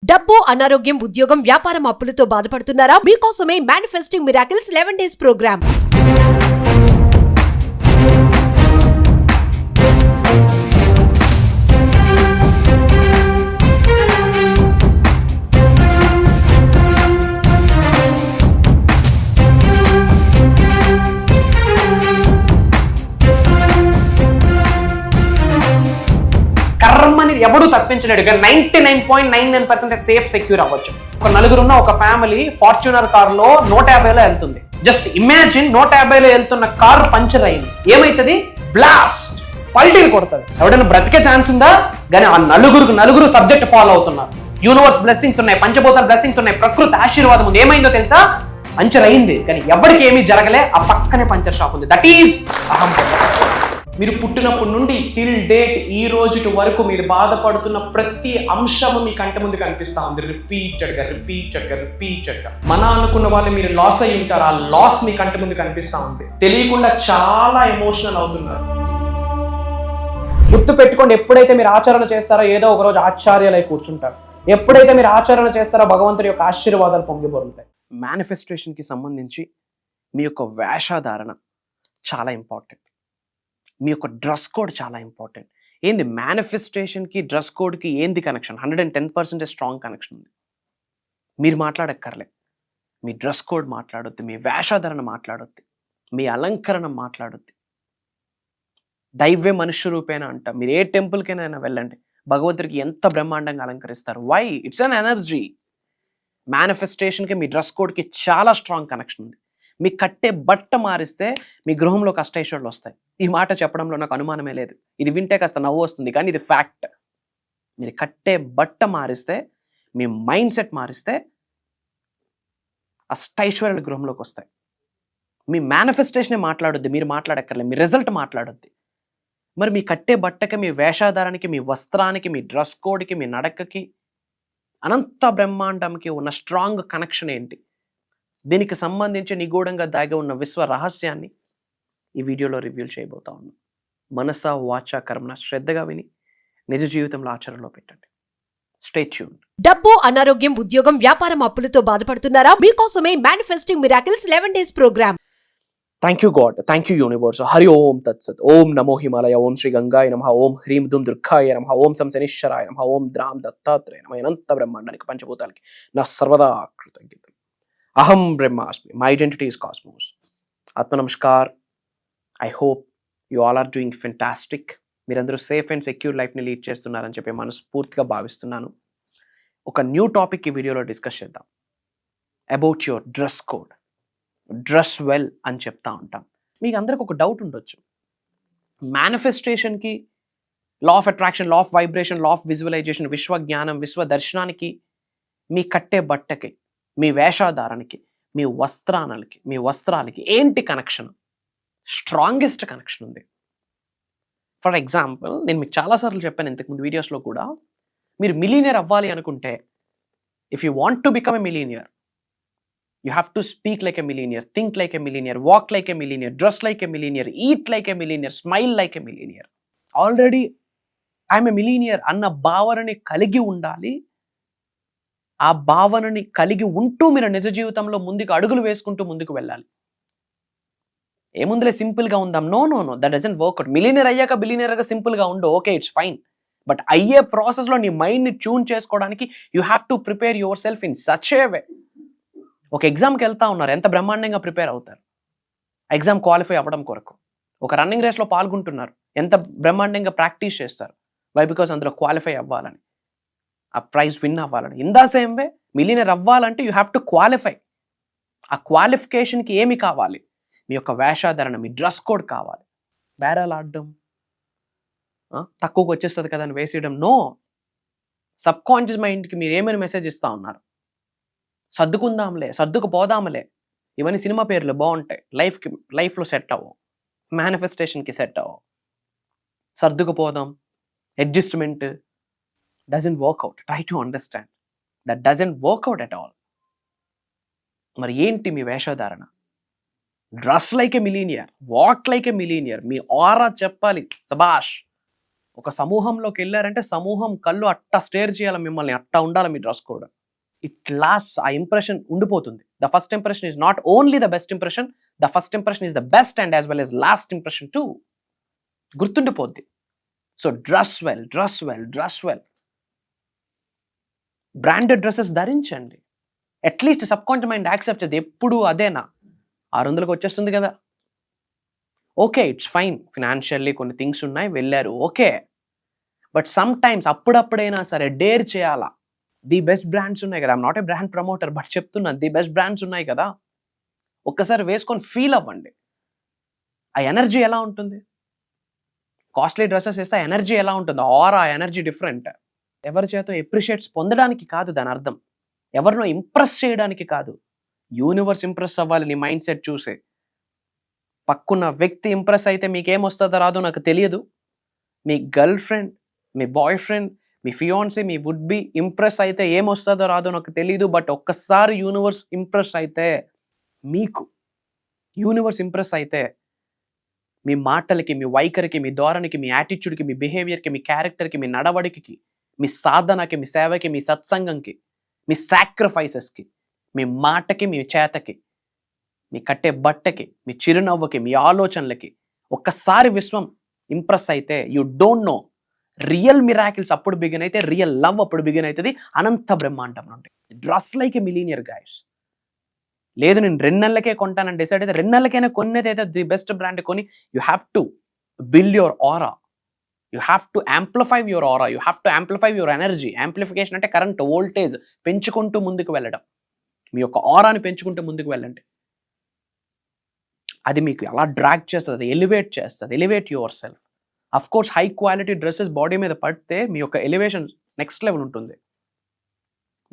డబ్బు, అనారోగ్యం, ఉద్యోగం, వ్యాపారం, అప్పులతో బాధపడుతున్నారా? మీకోసమే మేనిఫెస్టింగ్ మిరాకిల్స్ 11 డేస్ ప్రోగ్రామ్. కర్మని ఎవడు తప్పించలేడు. 99.99% సేఫ్ సెక్యూర్ అవ్వచ్చు. ఒక నలుగురున్న ఒక ఫ్యామిలీ ఫార్చ్యూనర్ కార్ లో 150లో వెళ్తుంది. జస్ట్ ఇమాజిన్ 150లో వెళ్తున్న కార్ పంచర్ అయింది. ఏమైతుంది? బ్లాస్ట్, పల్టీని కొడుతుంది. ఎవడైనా బ్రతికే ఛాన్స్ ఉందా? కానీ ఆ నలుగురు సబ్జెక్ట్ ఫాలో అవుతున్నారు. యూనివర్స్ బ్లెస్సింగ్స్ ఉన్నాయి, పంచభూతాల బ్లెస్సింగ్స్ ఉన్నాయి, ప్రకృతి ఆశీర్వాదం ఉంది. ఏమైందో తెలుసా? పంచర్ అయింది, కానీ ఎవరికి ఏమీ జరగలే. ఆ పక్కనే పంచర్ షాప్ ఉంది. దట్ ఈజ్ అహం. మీరు పుట్టినప్పటి నుండి టిల్ డేట్ ఈ రోజు వరకు మీరు బాధపడుతున్న ప్రతి అంశము మీ కంటి ముందు కనిపిస్తా ఉంది. రిపీటెడ్గా మన అనుకున్న వాళ్ళు మీరు లాస్ అయి ఉంటారు. ఆ లాస్ మీ కంటి ముందు కనిపిస్తా ఉంది. తెలియకుండా చాలా ఎమోషనల్ అవుతున్నారు. గుర్తు పెట్టుకోండి, ఎప్పుడైతే మీరు ఆచరణ చేస్తారో ఏదో ఒక రోజు ఆశ్చర్యాలై కూర్చుంటారు. ఎప్పుడైతే మీరు ఆచరణ చేస్తారో భగవంతుడి యొక్క ఆశీర్వాదాలు పొంగిపోతాయి. మేనిఫెస్టేషన్కి సంబంధించి మీ యొక్క వేషధారణ చాలా ఇంపార్టెంట్. మీ యొక్క డ్రెస్ కోడ్ చాలా ఇంపార్టెంట్. ఏంది మేనిఫెస్టేషన్కి డ్రెస్ కోడ్కి ఏంది కనెక్షన్? 110% స్ట్రాంగ్ కనెక్షన్ ఉంది. మీరు మాట్లాడక్కర్లే. మీ డ్రెస్ కోడ్ మాట్లాడొద్దు, మీ వేషధారణ మాట్లాడొద్దు, మీ అలంకరణ మాట్లాడొద్దు. దైవ్య మనుష్య రూపేణ అంట. మీరు ఏ టెంపుల్కైనా వెళ్ళండి, భగవంతుడికి ఎంత బ్రహ్మాండంగా అలంకరిస్తారు. వై? It's an energy. మేనిఫెస్టేషన్కి మీ డ్రెస్ కోడ్కి చాలా స్ట్రాంగ్ కనెక్షన్ ఉంది. మీ కట్టే బట్ట మారిస్తే మీ గృహంలో అష్టైశ్వర్యాలు వస్తాయి. ఈ మాట చెప్పడంలో నాకు అనుమానమే లేదు. ఇది వింటే కాస్త నవ్వు వస్తుంది, కానీ ఇది ఫ్యాక్ట్. మీరు కట్టే బట్ట మారిస్తే, మీ మైండ్ సెట్ మారిస్తే అష్టైశ్వర్యాలు గృహంలోకి వస్తాయి. మీ మేనిఫెస్టేషనే మాట్లాడొద్దు, మీరు మాట్లాడక్కర్లేదు, మీ రిజల్ట్ మాట్లాడొద్దు. మరి మీ కట్టే బట్టకి, మీ వేషాధారానికి, మీ వస్త్రానికి, మీ డ్రెస్ కోడ్కి, మీ నడకకి, అనంత బ్రహ్మాండంకి ఉన్న స్ట్రాంగ్ కనెక్షన్ ఏంటి? దీనికి సంబంధించి నిగూఢంగా దాగి ఉన్న విశ్వ రహస్యాన్ని ఈ వీడియోలో రివ్యూ చేయబోతా ఉన్నాం. మనస వాచ కర్మన శ్రద్ధగా విని నిజ జీవితంలో ఆచరణలో పెట్టండి. Stay tuned. డబ్బు, అనారోగ్యం, ఉద్యోగం, వ్యాపారం, అప్పులతో బాధపడుతున్నారా? మీకోసమే manifesting miracles 11 days program. Thank you god, thank you universe. Hari ఓం తత్సత్. ఓం నమో హిమాలయ, ఓం శ్రీ గంగాయ నమః, ఓం హ్రీం దుం దుర్గాయ నమః, ఓం సం శనిశ్చరాయ నమః, ఓం ద్రాం దత్తాత్రేయ నమః. అనంత బ్రహ్మాండానికి, పంచభూతాలకి నా సర్వదా కృతజ్ఞతలు. అహం బ్రహ్మాస్మి. My identity is cosmos. ఆత్మ నమస్కార్. I hope you all are doing fantastic. మీరందరూ సేఫ్ అండ్ సెక్యూర్ లైఫ్ని లీడ్ చేస్తున్నారని చెప్పి మనస్ఫూర్తిగా భావిస్తున్నాను. ఒక న్యూ టాపిక్ ఈ వీడియోలో డిస్కస్ చేద్దాం. About your dress code. Dress well అని చెప్తా ఉంటాం. మీకు అందరికి ఒక డౌట్ ఉండొచ్చు. మేనిఫెస్టేషన్కి, law of attraction, law of vibration, law of visualisation, విశ్వ జ్ఞానం, విశ్వ దర్శనానికి, మీ కట్టే బట్టకి, మీ వేషాధారానికి, మీ వస్త్రాలకి ఏంటి కనెక్షన్? స్ట్రాంగెస్ట్ కనెక్షన్ ఉంది. ఫర్ ఎగ్జాంపుల్, నేను మీకు చాలాసార్లు చెప్పాను ఇంతకుముందు వీడియోస్లో కూడా, మీరు మిలీనియర్ అవ్వాలి అనుకుంటే, if you want to become a millionaire, you have to speak like a millionaire, think like a millionaire, walk like a millionaire, dress like a millionaire, eat like a millionaire, smile like a millionaire. Already I'm a millionaire అన్న భావనని కలిగి ఉండాలి. ఆ భావనని కలిగి ఉంటూ మీరు నిజ జీవితంలో ముందుకు అడుగులు వేసుకుంటూ ముందుకు వెళ్ళాలి. ఏముందులే సింపుల్గా ఉందాం, no, that doesn't work out. Millionaire అయ్యాక బిలీనియర్గా సింపుల్గా ఉండు, ఓకే, ఇట్స్ ఫైన్. బట్ అయ్యే ప్రాసెస్లో నీ మైండ్ని ట్యూన్ చేసుకోవడానికి you have to prepare yourself in such a way. ఒక ఎగ్జామ్కి వెళ్తా ఉన్నారు, ఎంత బ్రహ్మాండంగా ప్రిపేర్ అవుతారు ఎగ్జామ్ క్వాలిఫై అవ్వడం కొరకు. ఒక రన్నింగ్ రేస్లో పాల్గొంటున్నారు, ఎంత బ్రహ్మాండంగా ప్రాక్టీస్ చేస్తారు. వై? బికాస్ అందులో క్వాలిఫై అవ్వాలని, ఆ ప్రైజ్ విన్ అవ్వాలని. In the same way millionaire అవ్వాలంటే యూ హ్యావ్ టు క్వాలిఫై. ఆ క్వాలిఫికేషన్కి ఏమి కావాలి? మీ యొక్క వేషాధారణ, మీ డ్రెస్ కోడ్ కావాలి. బేరాలు ఆడడం, తక్కువకి వచ్చేస్తుంది కదా అని వేసేయడం, నో. సబ్ కాన్షియస్ మైండ్కి మీరు ఏమైనా మెసేజ్ ఇస్తూ ఉన్నారు? సర్దుకుందాంలే, సర్దుకుపోదాంలే, ఇవన్నీ సినిమా పేర్లు బాగుంటాయి, లైఫ్లో సెట్ అవ్వవు, మేనిఫెస్టేషన్కి సెట్ అవ్వవు. సర్దుకుపోదాం, adjustment doesn't work out. Try to understand. That doesn't work out at all. మరి ఏంటి మీ వేషధారణ? Dress like a millionaire, walk like a millionaire, మీ ఆరా చెప్పాలి. సబాష్, ఒక సమూహంలోకి వెళ్ళారంటే సమూహం కళ్ళు అట్టా స్టేర్ చేయాలి మిమ్మల్ని, అట్టా ఉండాలి మీ డ్రెస్ కోడ్. ఇట్ లాస్ట్స్, ఆ ఇంప్రెషన్ ఉండిపోతుంది. The first impression is not only the best impression, the first impression is the best and as well as last impression too. గుర్తుండిపోద్ది. So dress well, dress well, dress well. Branded dresses ధరించండి. At least subconscious mind accept చేద్ది. ఎప్పుడు అదేనా, 600కి వచ్చేస్తుంది కదా, okay it's fine, financially కొన్ని things ఉన్నాయి, వెళ్ళారు, ఓకే. బట్ సమ్ టైమ్స్ అప్పుడప్పుడైనా సరే డేర్ చేయాలా. ది బెస్ట్ బ్రాండ్స్ ఉన్నాయి కదా, I'm not a brand promoter, but చెప్తున్నాను, ది బెస్ట్ బ్రాండ్స్ ఉన్నాయి కదా, ఒక్కసారి వేసుకొని ఫీల్ అవ్వండి. ఆ ఎనర్జీ ఎలా ఉంటుంది? కాస్ట్లీ డ్రెస్సెస్ వేస్తే ఎనర్జీ ఎలా ఉంటుంది? ఆరా ఎనర్జీ డిఫరెంట్. ఎవరి చేత ఎప్రిషియేట్స్ పొందడానికి కాదు దాని అర్థం, ఎవరినో ఇంప్రెస్ చేయడానికి కాదు. యూనివర్స్ ఇంప్రెస్ అవ్వాలి నీ మైండ్ సెట్ చూసే. పక్కున్న వ్యక్తి ఇంప్రెస్ అయితే మీకేమొస్తుందో రాదో నాకు తెలియదు. మీ గర్ల్ ఫ్రెండ్, మీ బాయ్ ఫ్రెండ్, మీ ఫియాన్సీ, మీ వుడ్ బి ఇంప్రెస్ అయితే ఏమొస్తుందో రాదో నాకు తెలియదు. బట్ ఒక్కసారి యూనివర్స్ ఇంప్రెస్ అయితే, మీకు యూనివర్స్ ఇంప్రెస్ అయితే, మీ మాటలకి, మీ వైఖరికి, మీ ధోరణికి, మీ యాటిట్యూడ్కి, మీ బిహేవియర్కి, మీ క్యారెక్టర్కి, మీ నడవడికి, మీ సాధనకి, మీ సేవకి, మీ సత్సంగంకి, మీ సాక్రిఫైసెస్కి, మీ మాటకి, మీ చేతకి, మీ కట్టే బట్టకి, మీ చిరునవ్వుకి, మీ ఆలోచనలకి ఒక్కసారి విశ్వం ఇంప్రెస్ అయితే, you don't know, real miracles అప్పుడు బిగిన్ అయితే, రియల్ లవ్ అప్పుడు బిగిన్ అవుతుంది. అనంత బ్రహ్మాండం నుండి డ్రెస్ లైక్ ఏ మిలీనియర్ గైస్. లేదు నేను 2 నెలలకే కొంటానని డిసైడ్ అయితే 2 నెలలకైనా కొనేది అయితే ది బెస్ట్ బ్రాండ్ కొని. You have to build your aura, you have to amplify your aura, you have to amplify your energy. Amplification అంటే కరెంట్ వోల్టేజ్ పెంచుకుంటూ ముందుకు వెళ్ళడం. మీ యొక్క ఆరాని పెంచుకుంటూ ముందుకు వెళ్ళండి. అది మీకు ఎలా డ్రాగ్ చేస్తుంది, అది ఎలివేట్ చేస్తుంది. Elevate your self. Of course high quality dresses body మీద పడితే మీ యొక్క ఎలివేషన్ నెక్స్ట్ లెవెల్ ఉంటుంది.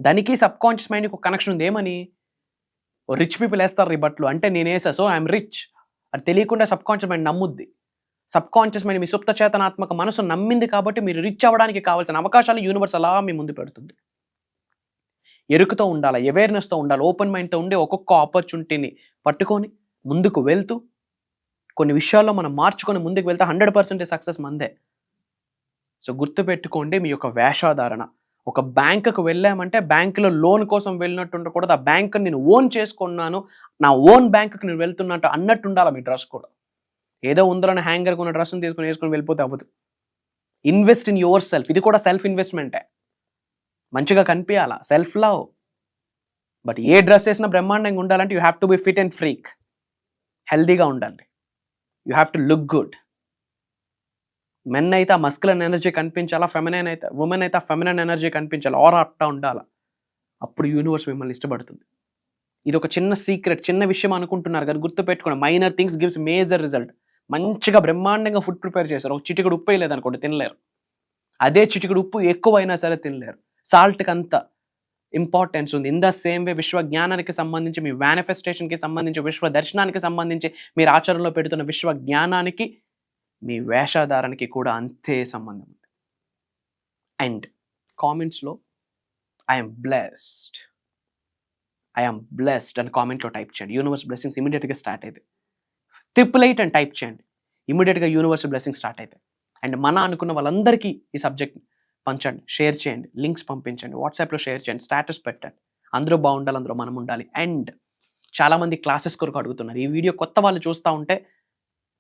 దానికి సబ్ కాన్షియస్ మైండ్కి ఒక కనెక్షన్ ఉంది. ఏమని, రిచ్ పీపుల్ వేస్తారు ఈ బట్టలు అంటే నేను వేసా సో ఐఎమ్ రిచ్, అది తెలియకుండా సబ్ కాన్షియస్ మైండ్ నమ్ముద్ది. సబ్ కాన్షియస్ మైండ్ మీ సుప్త చేతనాత్మక మనసు నమ్మింది కాబట్టి మీరు రిచ్ అవ్వడానికి కావాల్సిన అవకాశాలు యూనివర్స్ అలా మీ ముందు పెడుతుంది. ఎరుకుతో ఉండాలి, అవేర్నెస్తో ఉండాలి, ఓపెన్ మైండ్తో ఉండి ఒక్కొక్క ఆపర్చునిటీని పట్టుకొని ముందుకు వెళ్తూ కొన్ని విషయాల్లో మనం మార్చుకొని ముందుకు వెళ్తే 100% సక్సెస్ మందే. సో గుర్తుపెట్టుకోండి, మీ యొక్క వేషధారణ. ఒక బ్యాంకుకు వెళ్ళామంటే బ్యాంకులో లోన్ కోసం వెళ్ళినట్టు ఉండకూడదు. ఆ బ్యాంక్ నేను ఓన్ చేసుకున్నాను, నా ఓన్ బ్యాంకుకి నేను వెళ్తున్నట్టు అన్నట్టు ఉండాలి మీ డ్రెస్ కూడా. ఏదో ఉందని హ్యాంగర్కి ఉన్న డ్రెస్ని తీసుకొని వేసుకొని వెళ్ళిపోతే అవ్వదు. Invest in yourself. ఇది కూడా సెల్ఫ్ ఇన్వెస్ట్మెంటే. మంచిగా కనిపించాలా, సెల్ఫ్ లవ్. బట్ ఏ డ్రెస్ వేసినా బ్రహ్మాండంగా ఉండాలంటే you have to be fit and freak. హెల్దీగా ఉండాలి, you have to look good. Men అయితే ఆ మస్కులన్ ఎనర్జీ కనిపించాలా, ఫెమినైన్ అయితే ఉమెన్ అయితే ఆ ఫెమినైన్ ఎనర్జీ కనిపించాలి, ఆర్ అట్టా ఉండాలా. అప్పుడు యూనివర్స్ మిమ్మల్ని ఇష్టపడుతుంది. ఇది ఒక చిన్న సీక్రెట్, చిన్న విషయం అనుకుంటున్నారు కానీ గుర్తుపెట్టుకోండి, minor things gives major result. మంచిగా బ్రహ్మాండంగా ఫుడ్ ప్రిపేర్ చేశారు, ఒక చిటికెడు ఉప్పు వేయలేదు అనుకోండి తినలేరు. అదే చిటికెడు ఉప్పు ఎక్కువైనా సరే తినలేరు. సాల్ట్కి అంత ఇంపార్టెన్స్ ఉంది. ఇన్ ద సేమ్ వే విశ్వ జ్ఞానానికి సంబంధించి, మీ మేనిఫెస్టేషన్కి సంబంధించి, విశ్వ దర్శనానికి సంబంధించి, మీరు ఆచరణలో పెడుతున్న విశ్వ జ్ఞానానికి, మీ వేషధారణకి కూడా అంతే సంబంధం ఉంది. అండ్ కామెంట్స్లో ఐఎమ్ బ్లెస్డ్ అని కామెంట్లో టైప్ చేయండి. యూనివర్స్ బ్లెస్సింగ్స్ ఇమీడియట్గా స్టార్ట్ అవుతాయి. 888 అని టైప్ చేయండి, ఇమీడియట్గా యూనివర్స్ బ్లెస్సింగ్స్ స్టార్ట్ అవుతాయి. అండ్ మన అనుకున్న వాళ్ళందరికీ ఈ సబ్జెక్ట్ పంచండి, షేర్ చేయండి, లింక్స్ పంపించండి, వాట్సాప్లో షేర్ చేయండి, స్టేటస్ పెట్టండి. అందరూ బాగుండాలి, అందరూ మనం ఉండాలి. అండ్ చాలామంది క్లాసెస్ కొరకు అడుగుతున్నారు. ఈ వీడియో కొత్త వాళ్ళు చూస్తూ ఉంటే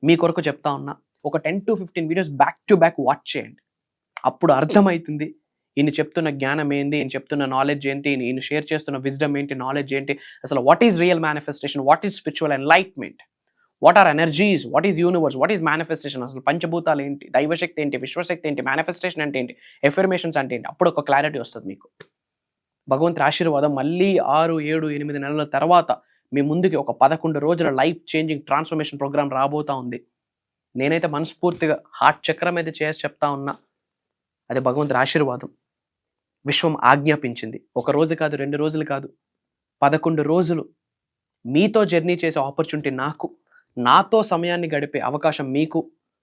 మీ కొరకు చెప్తా ఉన్నా, ఒక 10 to 15 videos back to back watch చేయండి. అప్పుడు అర్థమవుతుంది ఈయన చెప్తున్న జ్ఞానం ఏంటి, ఈయన చెప్తున్న నాలెడ్జ్ ఏంటి, ఈయన షేర్ చేస్తున్న విజ్డమ్ ఏంటి, నాలెడ్జ్ ఏంటి, అసలు what is real manifestation, what is spiritual enlightenment, what are energies, what is universe, what is manifestation, అసలు పంచభూతాలు ఏంటి, దైవశక్తి ఏంటి, విశ్వశక్తి ఏంటి, మేనిఫెస్టేషన్ అంటే ఏంటి, ఎఫర్మేషన్స్ అంటే ఏంటి. అప్పుడు ఒక క్లారిటీ వస్తుంది మీకు. భగవంతుడి ఆశీర్వాదం మళ్ళీ 6, 7, 8 నెలల తర్వాత మీ ముందుకి ఒక 11 రోజుల లైఫ్ చేంజింగ్ ట్రాన్స్ఫర్మేషన్ ప్రోగ్రామ్ రాబోతా ఉంది. నేనైతే మనస్ఫూర్తిగా హార్ట్ చక్రం అయితే చేసి చెప్తా ఉన్నా, అది భగవంతుడి ఆశీర్వాదం. విశ్వం ఆజ్ఞాపించింది. 1 రోజు కాదు, 2 రోజులు కాదు, 11 రోజులు మీతో జర్నీ చేసే ఆపర్చునిటీ నాకు, నాతో సమయాన్ని గడిపే అవకాశం మీకు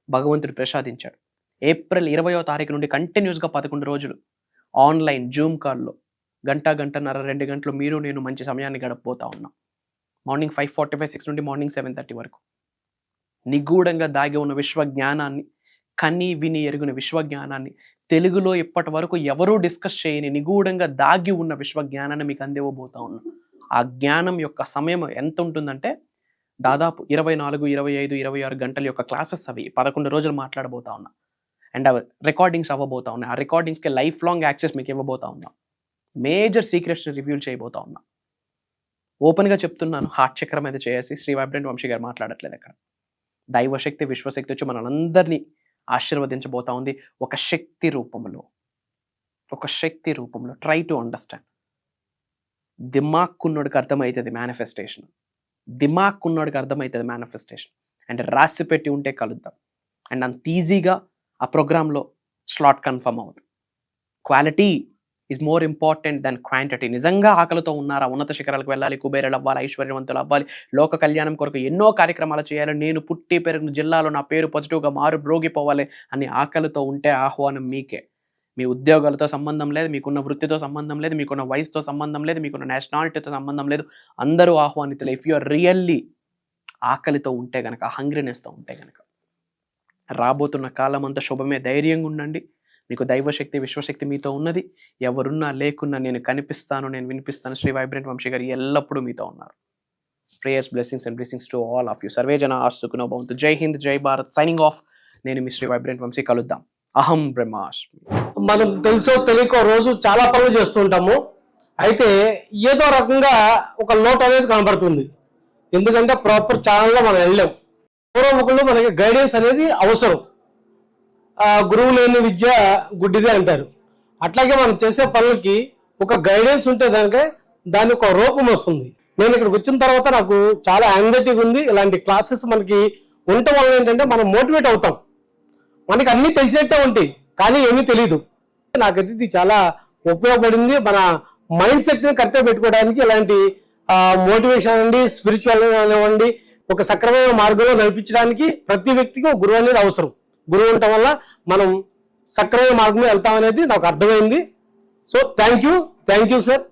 భగవంతుడు ప్రసాదించాడు. ఏప్రిల్ 20వ తారీఖు నుండి కంటిన్యూస్గా 11 రోజులు ఆన్లైన్ జూమ్ కాల్లో గంటన్నర 2 గంటలు మీరు నేను మంచి సమయాన్ని గడపబోతా ఉన్నాం. మార్నింగ్ 5:45, 6 నుండి మార్నింగ్ 7:30 వరకు నిగూఢంగా దాగి ఉన్న విశ్వ జ్ఞానాన్ని కని విని ఎరుగున విశ్వజ్ఞానాన్ని, తెలుగులో ఇప్పటి వరకు ఎవరూ డిస్కస్ చేయని నిగూఢంగా దాగి ఉన్న విశ్వజ్ఞానాన్ని మీకు అందివ్వబోతా ఉన్నా. ఆ జ్ఞానం యొక్క సమయం ఎంత ఉంటుందంటే దాదాపు 24, 25, 26 గంటల యొక్క క్లాసెస్ అవి 11 రోజులు మాట్లాడబోతా ఉన్నా. అండ్ అవి రికార్డింగ్స్ అవ్వబోతా ఉన్నాయి. ఆ రికార్డింగ్స్కి లైఫ్ లాంగ్ యాక్సెస్ మీకు ఇవ్వబోతా ఉన్నా. మేజర్ సీక్రెట్స్ రివ్యూల్ చేయబోతా ఉన్నా. ఓపెన్గా చెప్తున్నాను, హార్ట్ చక్రం మీద చేసి శ్రీ వైబ్రెంట్ వంశీ గారు మాట్లాడట్లేదు అక్కడ. దైవశక్తి విశ్వశక్తి వచ్చి మనందరినీ ఆశీర్వదించబోతా ఉంది ఒక శక్తి రూపంలో. Try to understand. దిమాక్కున్నోడికి అర్థమవుతుంది మేనిఫెస్టేషన్. అండ్ రాసి పెట్టి ఉంటే కలుద్దాం. అండ్ అంత ఈజీగా ఆ ప్రోగ్రాంలో స్లాట్ కన్ఫర్మ్ అవుతుంది. Quality is more important than quantity. నిజంగా ఆకలితో ఉన్నారా? ఉన్నత శిఖరాలకు వెళ్ళాలి, కుబేరులు అవ్వాలి, ఐశ్వర్యవంతులు అవ్వాలి, లోక కళ్యాణం కొరకు ఎన్నో కార్యక్రమాలు చేయాలి, నేను పుట్టి పెరిగిన జిల్లాలో నా పేరు పాజిటివ్గా బ్రోగిపోవాలి అని ఆకలితో ఉంటే ఆహ్వానం మీకే. మీ ఉద్యోగాలతో సంబంధం లేదు, మీకున్న వృత్తితో సంబంధం లేదు, మీకున్న వయసుతో సంబంధం లేదు, మీకున్న నేషనాలిటీతో సంబంధం లేదు. అందరూ ఆహ్వానితులే. ఇఫ్ యు ఆర్ రియల్లీ ఆకలితో ఉంటే గనక, హంగ్రీనెస్తో ఉంటే గనక, రాబోతున్న కాలం అంతా శుభమే. ధైర్యంగా ఉండండి. మీకు దైవశక్తి విశ్వశక్తి మీతో ఉన్నది. ఎవరున్నా లేకున్నా నేను కనిపిస్తాను, నేను వినిపిస్తాను. శ్రీ వైబ్రెంట్ వంశీ గారు ఎల్లప్పుడూ మీతో ఉన్నారు. Prayers, blessings and blessings to all of you. Survey జన సుఖినో భవంతు. జై హింద్, జై భారత్. Signing off. నేను మీ శ్రీ వైబ్రెంట్ వంశీ. కలుద్దాం. అహం బ్రహ్మాస్మి. మనం తెలుసో తెలియకో రోజు చాలా పనులు చేస్తుంటాము. అయితే ఏదో రకంగా ఒక లోటు అనేది కనబడుతుంది. ఎందుకంటే ప్రాపర్ ఛానల్లో మనం వెళ్ళాం. పూర్వముఖులు మనకి గైడెన్స్ అనేది అవసరం. గురువు లేని విద్య గుడ్డిదే అంటారు. అట్లాగే మనం చేసే పనులకి ఒక గైడెన్స్ ఉంటే దానికి ఒక రూపం వస్తుంది. నేను ఇక్కడికి వచ్చిన తర్వాత నాకు చాలా యాంగ్జైటీగా ఉంది. ఇలాంటి క్లాసెస్ మనకి ఉండటం వల్ల ఏంటంటే మనం మోటివేట్ అవుతాం. మనకి అన్నీ తెలిసినట్టే ఉంటాయి, కానీ ఏమీ తెలియదు. నాకైతే ఇది చాలా ఉపయోగపడింది. మన మైండ్ సెట్ని కరెక్ట్గా పెట్టుకోవడానికి ఇలాంటి మోటివేషన్ అనండి, స్పిరిచువల్ అనివ్వండి, ఒక సక్రమైన మార్గంలో నడిపించడానికి ప్రతి వ్యక్తికి ఒక గురువు అనేది అవసరం. గురువు ఉండటం వల్ల మనం సక్రమైన మార్గంలో వెళ్తామనేది నాకు అర్థమైంది. So thank you sir.